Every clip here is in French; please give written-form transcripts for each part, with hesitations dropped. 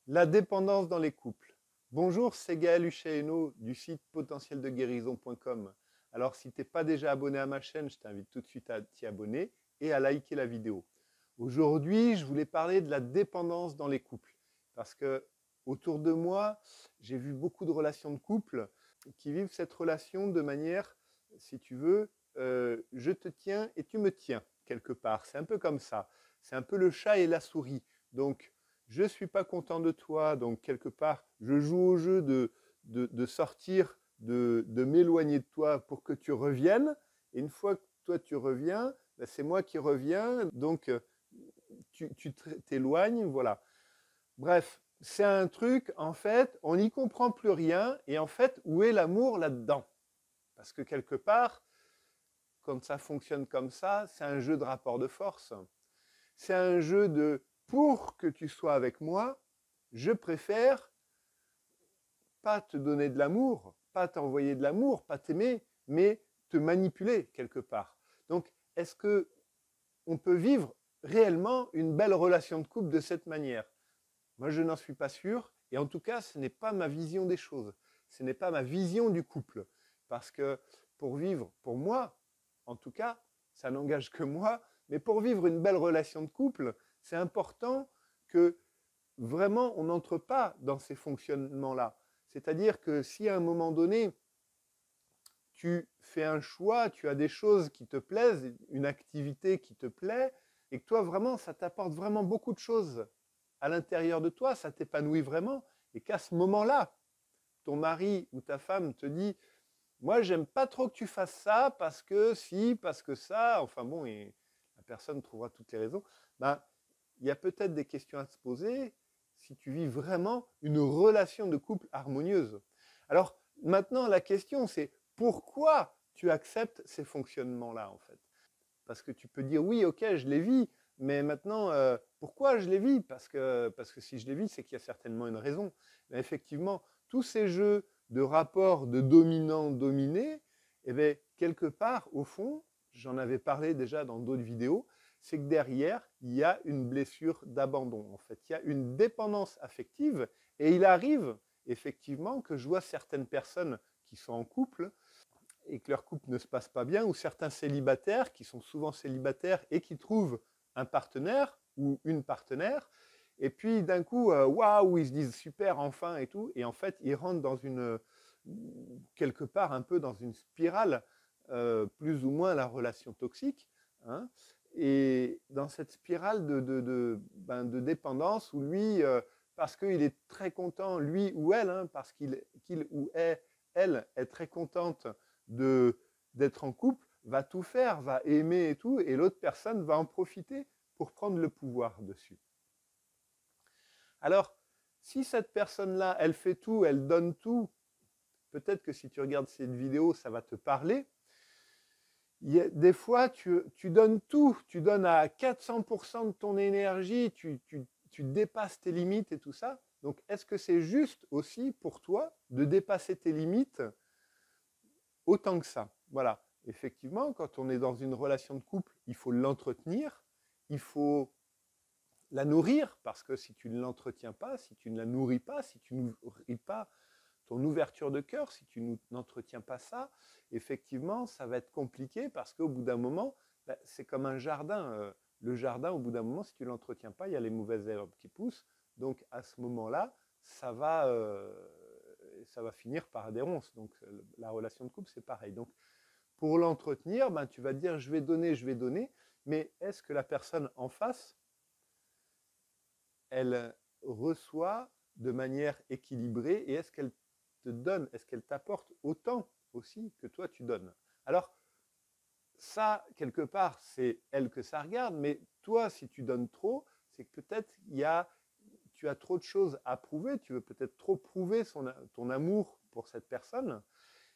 La dépendance dans les couples. Bonjour, c'est Gaël Huschaino du site potentieldeguérison.com. Alors, si tu n'es pas déjà abonné à ma chaîne, je t'invite tout de suite à t'y abonner et à liker la vidéo. Aujourd'hui, je voulais parler de la dépendance dans les couples. Parce que autour de moi, j'ai vu beaucoup de relations de couple qui vivent cette relation de manière, si tu veux, je te tiens et tu me tiens, quelque part. C'est un peu comme ça. C'est un peu le chat et la souris. Donc, je ne suis pas content de toi, donc quelque part, je joue au jeu de sortir, de m'éloigner de toi pour que tu reviennes. Et une fois que toi tu reviens, ben c'est moi qui reviens, donc tu t'éloignes, voilà. Bref, c'est un truc, en fait, on n'y comprend plus rien, et en fait, où est l'amour là-dedans? Parce que quelque part, quand ça fonctionne comme ça, c'est un jeu de rapport de force. C'est un jeu de pour que tu sois avec moi, je préfère pas te donner de l'amour, pas t'envoyer de l'amour, pas t'aimer, mais te manipuler quelque part. Donc, est-ce que on peut vivre réellement une belle relation de couple de cette manière? Moi, je n'en suis pas sûr, et en tout cas, ce n'est pas ma vision des choses. Ce n'est pas ma vision du couple. Parce que pour vivre, pour moi, en tout cas, ça n'engage que moi, mais pour vivre une belle relation de couple, c'est important que vraiment on n'entre pas dans ces fonctionnements-là. C'est-à-dire que si à un moment donné, tu fais un choix, tu as des choses qui te plaisent, une activité qui te plaît, et que toi vraiment, ça t'apporte vraiment beaucoup de choses à l'intérieur de toi, ça t'épanouit vraiment, et qu'à ce moment-là, ton mari ou ta femme te dit, moi j'aime pas trop que tu fasses ça, parce que si, parce que ça, enfin bon, et la personne trouvera toutes les raisons, ben, il y a peut-être des questions à se poser si tu vis vraiment une relation de couple harmonieuse. Alors maintenant, la question c'est pourquoi tu acceptes ces fonctionnements-là en fait? Parce que tu peux dire oui, ok, je les vis, mais maintenant, pourquoi je les vis? Parce que si je les vis, c'est qu'il y a certainement une raison. Mais effectivement, tous ces jeux de rapports de dominant-dominé, eh bien, quelque part, au fond, j'en avais parlé déjà dans d'autres vidéos, c'est que derrière, il y a une blessure d'abandon. En fait, il y a une dépendance affective, et il arrive effectivement que je vois certaines personnes qui sont en couple et que leur couple ne se passe pas bien, ou certains célibataires qui sont souvent célibataires et qui trouvent un partenaire ou une partenaire, et puis d'un coup, waouh, ils se disent super enfin et tout, et en fait ils rentrent dans une, quelque part un peu dans une spirale, plus ou moins la relation toxique, hein, et dans cette spirale de dépendance où lui, parce qu'il est très content, lui ou elle, hein, parce qu'il ou elle est très contente d'être en couple, va tout faire, va aimer et tout, et l'autre personne va en profiter pour prendre le pouvoir dessus. Alors, si cette personne-là, elle fait tout, elle donne tout, peut-être que si tu regardes cette vidéo, ça va te parler. Des fois, tu donnes tout, tu donnes à 400% de ton énergie, tu dépasses tes limites et tout ça. Donc, est-ce que c'est juste aussi pour toi de dépasser tes limites autant que ça? Voilà. Effectivement, quand on est dans une relation de couple, il faut l'entretenir, il faut la nourrir, parce que si tu ne l'entretiens pas, si tu ne la nourris pas, si tu ne nourris pas ton ouverture de cœur, si tu n'entretiens pas ça, effectivement, ça va être compliqué, parce qu'au bout d'un moment, ben, c'est comme un jardin. Le jardin, au bout d'un moment, si tu ne l'entretiens pas, il y a les mauvaises herbes qui poussent. Donc à ce moment-là, ça va finir par des ronces. Donc la relation de couple, c'est pareil. Donc pour l'entretenir, ben, tu vas dire je vais donner, mais est-ce que la personne en face, elle reçoit de manière équilibrée, et est-ce qu'elle te donne, est-ce qu'elle t'apporte autant aussi que toi tu donnes? Alors ça, quelque part, c'est elle que ça regarde, mais toi, si tu donnes trop, c'est que peut-être tu as trop de choses à prouver, tu veux peut-être trop prouver ton amour pour cette personne.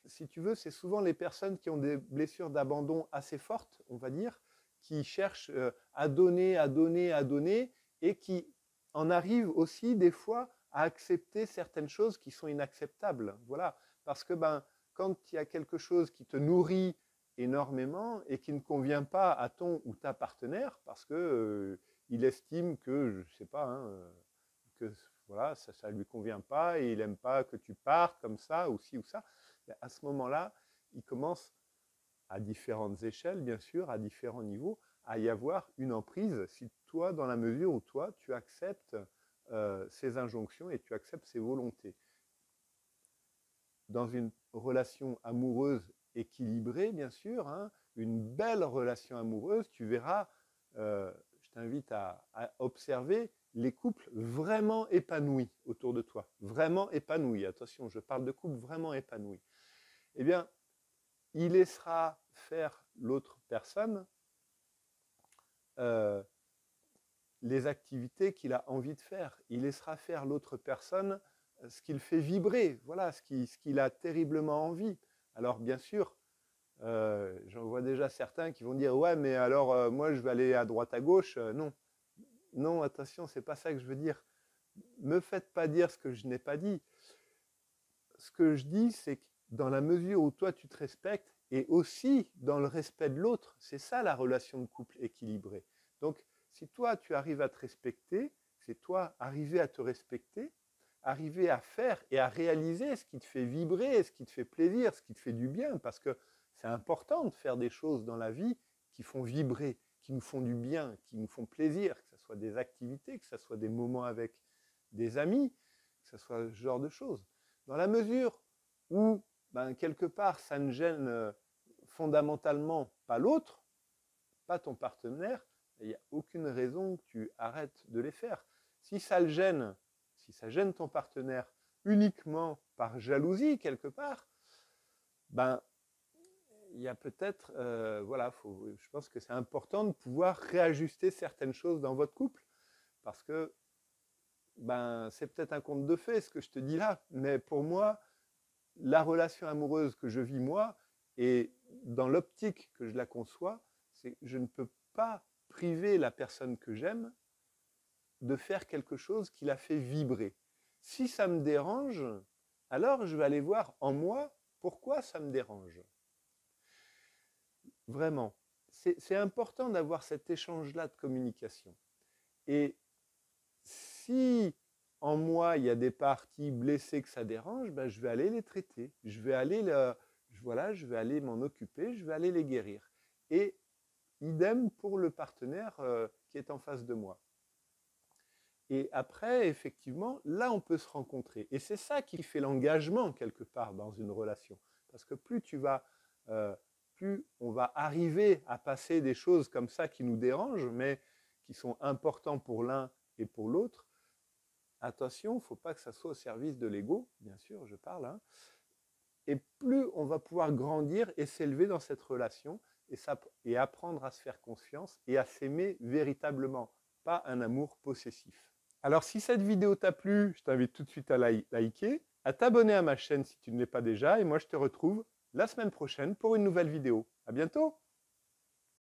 Si tu veux, c'est souvent les personnes qui ont des blessures d'abandon assez fortes, on va dire, qui cherchent à donner, à donner, à donner, et qui en arrivent aussi des fois à accepter certaines choses qui sont inacceptables. Voilà, parce que ben, quand il y a quelque chose qui te nourrit énormément et qui ne convient pas à ton ou ta partenaire, parce que il estime que, je sais pas, hein, que voilà, ça ne lui convient pas et il n'aime pas que tu partes comme ça, ou ci ou ça. Et à ce moment-là, il commence, à différentes échelles, bien sûr, à différents niveaux, à y avoir une emprise, si toi, dans la mesure où toi, tu acceptes ces injonctions et tu acceptes ces volontés. Dans une relation amoureuse équilibrée, bien sûr, hein, une belle relation amoureuse, tu verras, je t'invite à observer les couples vraiment épanouis autour de toi. Vraiment épanouis. Attention, je parle de couples vraiment épanouis. Eh bien, il laissera faire l'autre personne les activités qu'il a envie de faire. Il laissera faire l'autre personne ce qu'il fait vibrer, voilà, ce qu'il a terriblement envie. Alors bien sûr, j'en vois déjà certains qui vont dire « Ouais, mais alors moi je vais aller à droite à gauche. » Non, non, attention, c'est pas ça que je veux dire. Me faites pas dire ce que je n'ai pas dit. Ce que je dis, c'est que dans la mesure où toi tu te respectes et aussi dans le respect de l'autre, c'est ça la relation de couple équilibrée. Donc, si toi tu arrives à te respecter, c'est toi arriver à te respecter, arriver à faire et à réaliser ce qui te fait vibrer, ce qui te fait plaisir, ce qui te fait du bien, parce que c'est important de faire des choses dans la vie qui font vibrer, qui nous font du bien, qui nous font plaisir, que ce soit des activités, que ce soit des moments avec des amis, que ce soit ce genre de choses. Dans la mesure où, quelque part, ça ne gêne fondamentalement pas l'autre, pas ton partenaire, il n'y a aucune raison que tu arrêtes de les faire. Si ça gêne ton partenaire uniquement par jalousie quelque part, il y a peut-être, voilà, je pense que c'est important de pouvoir réajuster certaines choses dans votre couple, parce que c'est peut-être un conte de fées ce que je te dis là, mais pour moi, la relation amoureuse que je vis moi, et dans l'optique que je la conçois, c'est que je ne peux pas priver la personne que j'aime de faire quelque chose qui la fait vibrer. Si ça me dérange, alors je vais aller voir en moi pourquoi ça me dérange. Vraiment, c'est important d'avoir cet échange-là de communication. Et si en moi il y a des parties blessées que ça dérange, je vais aller les traiter. Je vais aller m'en occuper, je vais aller les guérir. Et idem pour le partenaire qui est en face de moi. Et après, effectivement, là, on peut se rencontrer. Et c'est ça qui fait l'engagement, quelque part, dans une relation. Parce que plus on va arriver à passer des choses comme ça qui nous dérangent, mais qui sont importantes pour l'un et pour l'autre, attention, il ne faut pas que ça soit au service de l'ego, bien sûr, je parle, hein. Et plus on va pouvoir grandir et s'élever dans cette relation et apprendre à se faire confiance et à s'aimer véritablement, pas un amour possessif. Alors si cette vidéo t'a plu, je t'invite tout de suite à liker, à t'abonner à ma chaîne si tu ne l'es pas déjà, et moi je te retrouve la semaine prochaine pour une nouvelle vidéo. À bientôt!